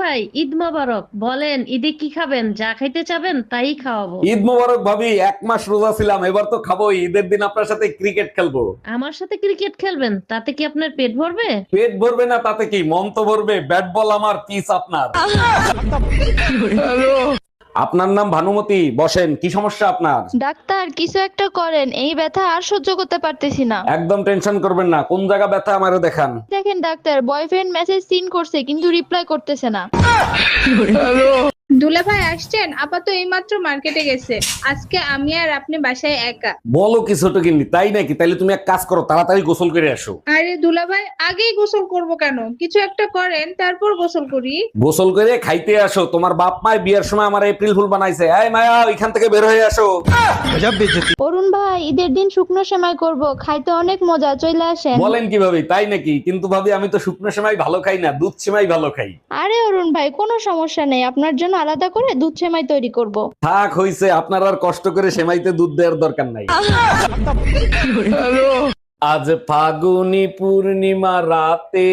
ভাই, ঈদ মোবারক। বলেন ঈদে কি খাবেন? যা খাইতে চাবেন তাই খাওয়াবো। ঈদ মোবারক ভাবি, 1 মাস রোজা ছিলাম, এবার তো খাবো। ঈদের দিন আপনার সাথে ক্রিকেট খেলবো। আমার সাথে ক্রিকেট খেলবেন? তাতে কি আপনার পেট ভরবে? পেট ভরবে না তাতে কি, মন তো ভরবে। ব্যাট বল আমার, পিস আপনার। আপনার নাম ভানুমতি, বসেন। কি সমস্যা আপনার? ডাক্তার, কিছু একটা করেন, এই ব্যথা আর সহ্য করতে পারতেছি না। একদম টেনশন করবেন না। কোন জায়গা ব্যথা আমারে দেখান। দেখেন ডাক্তার, বয়ফ্রেন্ড মেসেজ সিন করছে কিন্তু রিপ্লাই করতেছে না। দুলাভাই আসছেন? আপাতত এইমাত্র মার্কেটে গেছে। আজকে আমি আর আপনি বাসায় একা। বলো কি ছোট কিন্নি, তাই নাকি? তাইলে তুমি এক কাজ করো, তাড়াতাড়ি গোসল করে আসো। আরে দুলাভাই, আগেই গোসল করব কেন? কিছু একটা করেন, তারপর গোসল করি। গোসল করে খাইতে আসো। তোমার বাপ মায় বিয়ের সময় আমার এপ্রিল ফুল বানাইছে। এই মায়া, ওইখান থেকে বের হয়ে আসো। অরুণ ভাই, ঈদের দিন শুকনো সেমাই করব, খাইতে অনেক মজা, চলে আসেন। বলেন কি ভাবি, তাই নাকি? কিন্তু ভাবি, আমি তো শুকনো সেমাই ভালো খাই না, দুধ সেমাই ভালো খাই। আরে অরুণ ভাই, কোনো সমস্যা নেই, আপনার জন্য আলাদা করে দুধ সেমাই তৈরি করব। থাক, হইছে। আপনার আর কষ্ট করে সেমাইতে দুধ দেওয়ার দরকার নাই। আজ ফাগুনি পূর্ণিমা রাতে,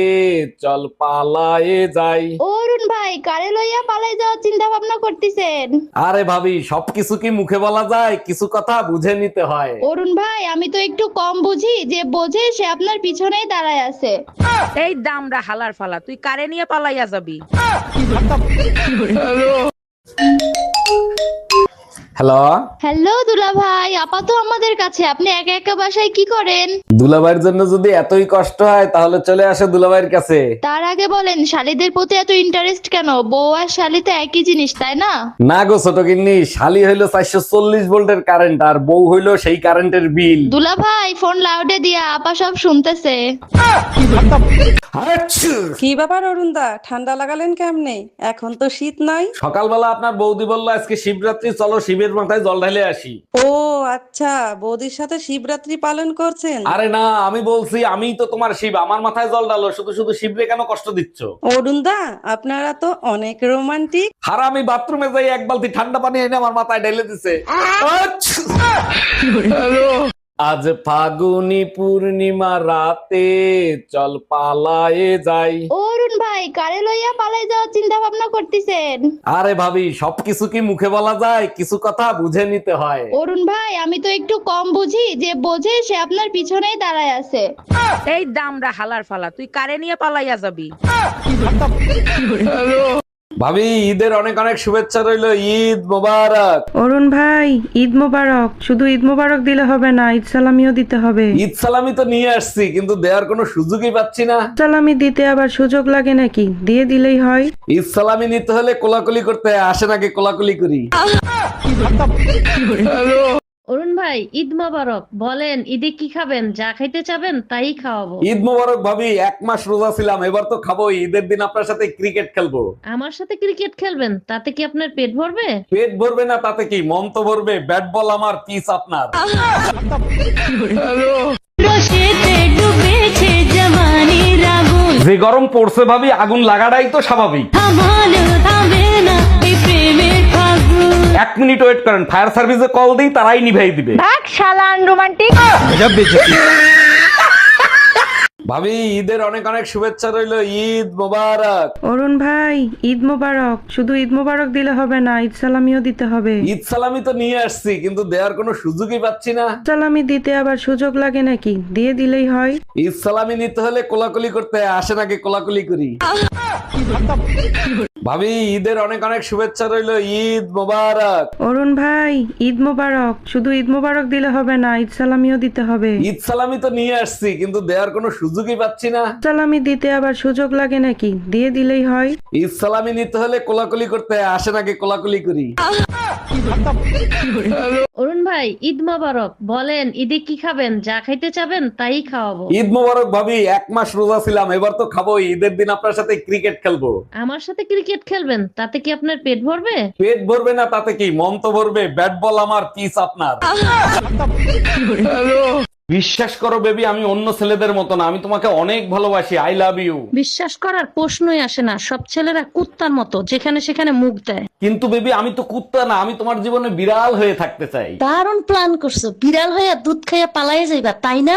চল পালায়ে যাই। অরুণ ভাই, কারে লইয়া পালাই যাওয়ার চিন্তা ভাবনা করতেছেন? আরে ভাবি, সবকিছু কি মুখে বলা যায়? কিছু কথা বুঝে নিতে হয়। অরুণ ভাই, আমি তো একটু কম বুঝি, যে বোঝে সে আপনার পিছনেই দাঁড়ায় আছে। এই দামড়া হালার ফালা, তুই কারে নিয়ে পালাইয়া যাবি? হ্যালো। হ্যালো দুলা ভাই, আপাতত আমাদের কাছে, আপনি একা একা বাসায় কি করেন? দুলাভাইয়ের জন্য যদি এতই কষ্ট হয়, তাহলে চলে আসো দুলাভাইয়ের কাছে। তার আগে বলেন, শালীদের প্রতি এত ইন্টারেস্ট কেন? বউ আর শালী তো একই জিনিস, তাই না? না গো ছোট গিন্নি, শালি হইলো 440 ভোল্টের কারেন্ট, আর বউ হইলো সেই কারেন্টের বিল। দুলা ভাই, ফোন লাউডে দিয়া, আপা সব শুনতেছে। হাচ্ছু। কি ব্যাপার অরুণদা, ঠান্ডা লাগালেন কেমনে? এখন তো শীত নাই। সকালবেলা আপনার বৌদি বললো আজকে শিবরাত্রি, চলো শিবের মাথায় জল ঢালে আসি। ও আচ্ছা, বৌদির সাথে শিবরাত্রি পালন করছেন? আরে না, আমি বলছি আমিই তো তোমার শিব, আমার মাথায় জল ঢালো। শুধু শুধু শিবরে কেন কষ্ট দিচ্ছ? অরুণদা, আপনারা তো অনেক রোমান্টিক। হারামি বাথরুমে যাই এক বালতি ঠান্ডা পানি এনে আমার মাথায় ঢেলে দিছে। আচ্ছা। আজ ফাগুনি পূর্ণিমা রাতে, চল পালায়ে যাই। অরুণ ভাই, কারে লইয়া পালাই যাওয়ার চিন্তা ভাবনা করতেছেন? আরে ভাবি, সবকিছু কি মুখে বলা যায়? কিছু কথা বুঝে নিতে হয়। অরুণ ভাই, আমি তো একটু কম বুঝি, যে বোঝে সে আপনার পিছনেই দাঁড়ায় আছে। এই দামড়া হালার ফালা, তুই কারে নিয়ে পালাইয়া যাবি? ভাবি, ঈদের অনেক অনেক শুভেচ্ছা রইলো। ঈদ মোবারক। অরুণ ভাই, ঈদ মোবারক। শুধু ঈদ মোবারক দিলে হবে না, ঈদ সালামিও দিতে হবে। ঈদ সালামি তো নিয়ে আসছি, কিন্তু দেওয়ার কোনো সুযোগই পাচ্ছি না। সালামি দিতে আবার সুযোগ লাগে নাকি? দিয়ে দিলেই হয়। ঈদ সালামি নিতে হলে কোলাকুলি করতে হয়। আসেন আগে কোলাকুলি করি। অরুণ ভাই, ঈদ মোবারক। বলেন ঈদে কি খাবেন? যা খাইতে চাবেন তাই খাওয়াবো। ঈদ মোবারক ভাবি, 1 মাস রোজা ছিলাম, এবার তো খাবো। ঈদের দিন আপনার সাথে ক্রিকেট খেলবো। আমার সাথে ক্রিকেট খেলবেন? তাতে কি আপনার পেট ভরবে? পেট ভরবে না তাতে কি, মন তো ভরবে। ব্যাট বল আমার, পিস আপনার। যে গরম পড়ছে ভাবি, আগুন লাগাটাই তো স্বাভাবিক। 1 মিনিট ওয়েট করেন, ফায়ার সার্ভিসে কল দিই, তারাই নিভাই দিবে। ভাবি, ঈদের অনেক অনেক শুভেচ্ছা রইলো। ঈদ মোবারক। অরুণ ভাই, ঈদ মোবারক। শুধু ঈদ মোবারক দিলে হবে না, ঈদ সালামিও দিতে হবে। ঈদ সালামি তো নিয়ে আসছি, কিন্তু দেওয়ার কোনো সুযোগই পাচ্ছি না। সালামি দিতে আবার সুযোগ লাগে নাকি? দিয়ে দিলেই হয়। ঈদ সালামি নিতে হলে কোলাকুলি করতে হয়। আসেন আগে কোলাকুলি করি। ভাবি, ঈদের অনেক অনেক শুভেচ্ছা রইলো। ঈদ মোবারক। অরুণ ভাই, ঈদ মোবারক। শুধু ঈদ মোবারক দিলে হবে না, ঈদ সালামিও দিতে হবে। ঈদ সালামি তো নিয়ে আসছি, কিন্তু দেওয়ার কোনো সুযোগই পাচ্ছি না। সালামি দিতে আবার সুযোগ লাগে নাকি? দিয়ে দিলেই হয়। ঈদ সালামি নিতে হলে কোলাকুলি করতে হয়। আসেন আগে কোলাকুলি করি। অরুণ ভাই, ঈদ মোবারক। বলেন ঈদে কি খাবেন? যা খাইতে চাবেন তাই খাওয়াবো। ঈদ মোবারক ভাবি, 1 মাস রোজা ছিলাম, এবার তো খাবো। ঈদের দিন আপনার সাথে ক্রিকেট খেলবো। আমার সাথে ক্রিকেট খেলবেন? তাতে কি আপনার পেট ভরবে? পেট ভরবে না তাতে কি, মন তো ভরবে। ব্যাট বল আমার, পিস আপনার। বিশ্বাস করো বেবি, আমি অন্য ছেলেদের মতো না। আমি তোমাকে অনেক ভালোবাসি। I love you. বিশ্বাস করার প্রশ্নই আসে না। সব ছেলেরা কুত্তার মতো, যেখানে সেখানে মুখ দেয়। কিন্তু বেবি, আমি তো কুত্তা না, আমি তোমার জীবনে বিড়াল হয়ে থাকতে চাই। দারুণ প্ল্যান করছো। বিড়াল হইয়া দুধ খাইয়া পালাইয়া যাইবা, তাই না?